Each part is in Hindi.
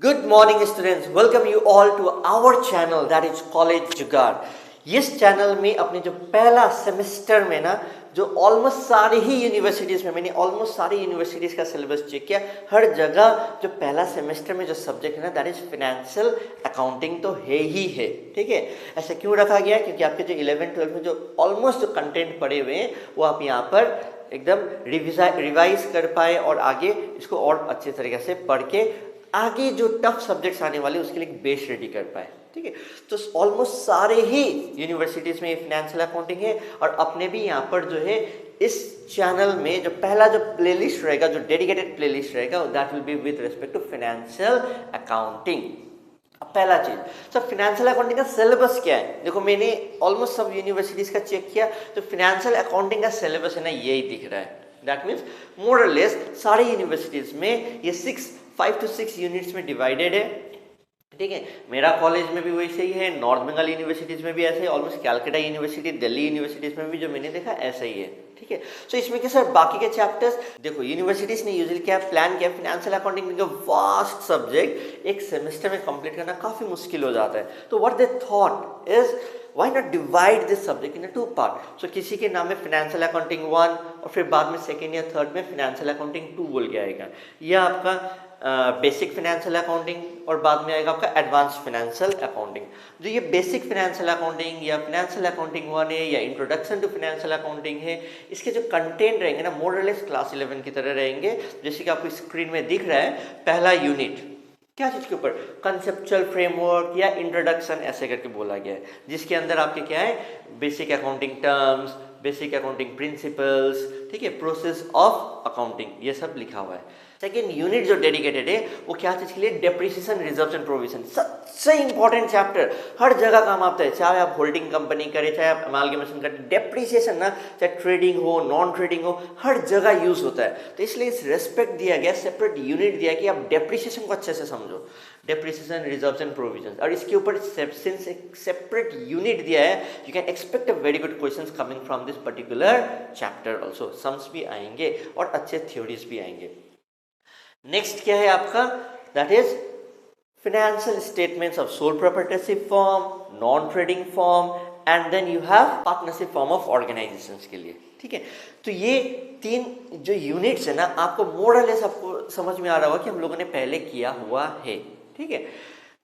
Good morning students, welcome you all to our channel that is College जुगाड़। इस चैनल में अपने जो पहला सेमेस्टर में ना जो ऑलमोस्ट सारी ही यूनिवर्सिटीज़ में मैंने ऑलमोस्ट सारी यूनिवर्सिटीज़ का सिलेबस चेक किया। हर जगह जो पहला सेमेस्टर में जो सब्जेक्ट है ना दैट इज़ फिनेंशियल अकाउंटिंग तो है ही है। ठीक है, ऐसा क्यों रखा गया? क्योंकि आपके जो 11-12 में जो ऑलमोस्ट जो कंटेंट पढ़े हुए हैं वो आप यहाँ पर एकदम रिवाइज कर पाए और आगे इसको और अच्छे तरीके से पढ़ के आगे जो टफ सब्जेक्ट्स आने वाले उसके लिए बेस रेडी कर पाए। ठीक है, तो ऑलमोस्ट सारे ही यूनिवर्सिटीज़ में फिनेंशियल अकाउंटिंग है और अपने भी यहाँ पर जो है इस चैनल में जो पहला जो प्लेलिस्ट रहेगा, जो डेडिकेटेड प्लेलिस्ट रहेगा, that will be with respect to financial accounting. पहला चीज सर, फिनेंशियल अकाउंटिंग का सिलेबस क्या है? देखो मैंने ऑलमोस्ट सब यूनिवर्सिटीज़ का चेक किया तो फिनेंशियल अकाउंटिंग का सिलेबस है ना यही दिख रहा है। दैट मीन्स मोर और लेस सारे यूनिवर्सिटीज़ में ये 5 to 6 यूनिट्स में डिवाइडेड है। ठीक है, मेरा कॉलेज में भी वैसे ही है, नॉर्थ बंगाल यूनिवर्सिटीज़ में भी ऐसे ही, almost Calcutta university, Delhi universities में भी जो मैंने देखा ऐसा ही है। ठीक है, सो इसमें क्या सर बाकी के चैप्टर्स देखो यूनिवर्सिटीज़ ने यूजुअली क्या प्लान किया, फिनेंशियल अकाउंटिंग का वास्ट सब्जेक्ट एक सेमेस्टर में कंप्लीट करना काफ़ी मुश्किल हो जाता है। तो what they thought is why not divide this subject in a two part? So किसी के नाम में फिनेंशियल अकाउंटिंग 1 और फिर बाद में सेकेंड या थर्ड में फिनेंशियल अकाउंटिंग 2 बोल के आएगा, या आपका बेसिक फिनेंशियल अकाउंटिंग और बाद में आएगा आपका एडवांस फिनेंशियल अकाउंटिंग। जो ये बेसिक फिनेंशियल अकाउंटिंग या फिनेंशियल अकाउंटिंग 1 है या इंट्रोडक्शन टू फिनेंशियल अकाउंटिंग है, इसके जो कंटेंट रहेंगे ना मोर और लेस क्लास 11 की तरह रहेंगे। जैसे कि आपको स्क्रीन में दिख रहा है, पहला यूनिट क्या चीज़ के ऊपर, कंसेप्चुअल फ्रेमवर्क या इंट्रोडक्शन ऐसे करके बोला गया है, जिसके अंदर आपके क्या है basic accounting terms, basic accounting principles, ठीक है, प्रोसेस ऑफ अकाउंटिंग, ये सब लिखा हुआ है। सेकेंड यूनिट जो डेडिकेटेड है वो क्या चीज़ के लिए, डेप्रिसिएशन रिजर्व्स एंड प्रोविजन। सबसे इंपॉर्टेंट चैप्टर, हर जगह काम आता है, चाहे आप होल्डिंग कंपनी करें, चाहे आप अमालगमेशन करें, डेप्रिसिएशन ना चाहे ट्रेडिंग हो नॉन ट्रेडिंग हो हर जगह यूज होता है। तो इसलिए इस रेस्पेक्ट दिया गया, सेपरेट यूनिट दिया कि आप डेप्रिसिएशन को अच्छे से समझो, डेप्रिसिएशन रिजर्व्स एंड प्रोविजन, और इसके ऊपर सिंस एक सेपरेट यूनिट दिया है you can expect a very good questions coming from this particular chapter also. Sums भी आएंगे और अच्छे थ्योरीज भी आएंगे। नेक्स्ट क्या है आपका, that is financial statements of sole proprietorship firm, non-trading firm and then you have partnership form of organizations के लिए। ठीक है, तो ये तीन जो यूनिट्स है ना आपको मोरलेस आपको समझ में आ रहा होगा कि हम लोगों ने पहले किया हुआ है। ठीक है,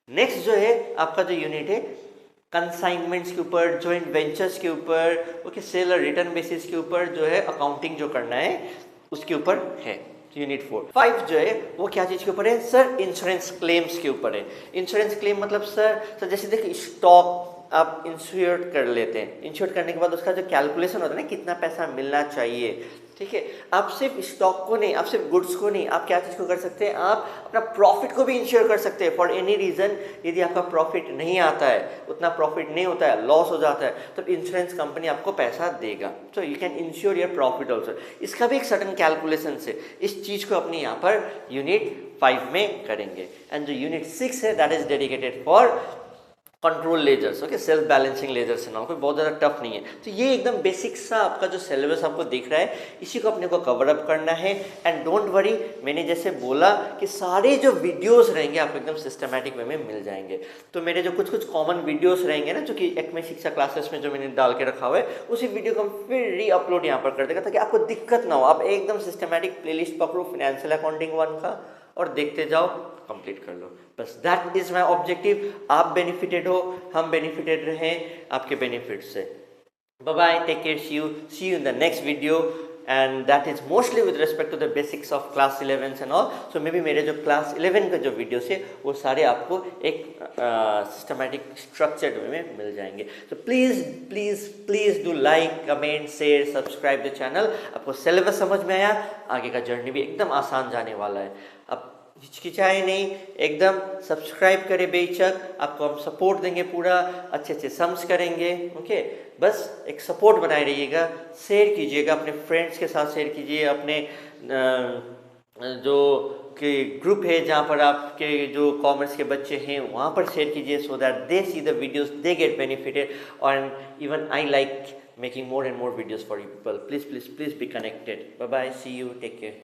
नेक्स्ट जो है आपका जो यूनिट है कंसाइनमेंट्स के ऊपर, जॉइंट वेंचर्स के ऊपर, ओके, सेल और रिटर्न बेसिस के ऊपर जो है अकाउंटिंग जो करना है उसके ऊपर है। यूनिट 5 जो है वो क्या चीज़ के ऊपर है सर, इंश्योरेंस क्लेम्स के ऊपर है। इंश्योरेंस क्लेम मतलब सर जैसे देखिए स्टॉक आप इंश्योर कर लेते हैं, इंश्योर करने के बाद उसका जो कैलकुलेशन होता है ना कितना पैसा मिलना चाहिए, ठीक है, आप सिर्फ स्टॉक को नहीं, आप सिर्फ गुड्स को नहीं, आप क्या चीज़ को कर सकते हैं, आप अपना प्रॉफिट को भी इंश्योर कर सकते हैं। फॉर एनी रीज़न यदि आपका प्रॉफिट नहीं आता है, उतना प्रॉफिट नहीं होता है, लॉस हो जाता है, तो इंश्योरेंस कंपनी आपको पैसा देगा। So you can ensure your profit also. इसका भी एक सर्टन कैलकुलेशन से इस चीज़ को अपने यहाँ पर यूनिट 5 में करेंगे। एंड जो यूनिट 6 है that is dedicated for control ledgers, okay, self balancing ledgers ना, कोई बहुत ज़्यादा टफ नहीं है। तो ये एकदम बेसिक सा आपका जो सिलेबस आपको दिख रहा है इसी को अपने को कवर अप करना है। एंड डोंट वरी, मैंने जैसे बोला कि सारे जो वीडियोस रहेंगे आपको एकदम सिस्टमैटिक वे में मिल जाएंगे। तो मेरे जो कुछ कॉमन वीडियोस रहेंगे ना जो कि एक्मे शिक्षा क्लासेस में जो मैंने डाल के रखा हुआ है उसी वीडियो को हम फिर री अपलोड यहाँ पर कर देगा ताकि आपको दिक्कत ना हो। आप एकदम सिस्टमैटिक प्लेलिस्ट पकड़ो फिनेंशियल अकाउंटिंग 1 का और देखते जाओ, कंप्लीट कर लो, बस दैट इज माई ऑब्जेक्टिव। आप बेनिफिटेड हो, हम बेनिफिटेड रहें आपके बेनिफिट से। Bye bye, take care, see you in the next video and that is mostly with respect to the basics of class 11 and all. So maybe मेरे जो क्लास 11 का जो वीडियोस है वो सारे आपको एक सिस्टमैटिक स्ट्रक्चर्ड वे में मिल जाएंगे। तो please please please do like, comment, share, subscribe the channel. आपको सिलेबस समझ में आया, आगे का जर्नी भी एकदम आसान जाने वाला है। अब हिचकिचाए नहीं, एकदम सब्सक्राइब करें बेशक, आपको हम सपोर्ट देंगे, पूरा अच्छे अच्छे सम्स करेंगे, ओके। बस एक सपोर्ट बनाए रहिएगा, शेयर कीजिएगा अपने फ्रेंड्स के साथ, शेयर कीजिए अपने जो कि ग्रुप है जहाँ पर आपके जो कॉमर्स के बच्चे हैं वहाँ पर शेयर कीजिए, so that they see the videos, they get benefited and even I like making more and more videos for you people. Please be connected. Bye bye, see you, take care.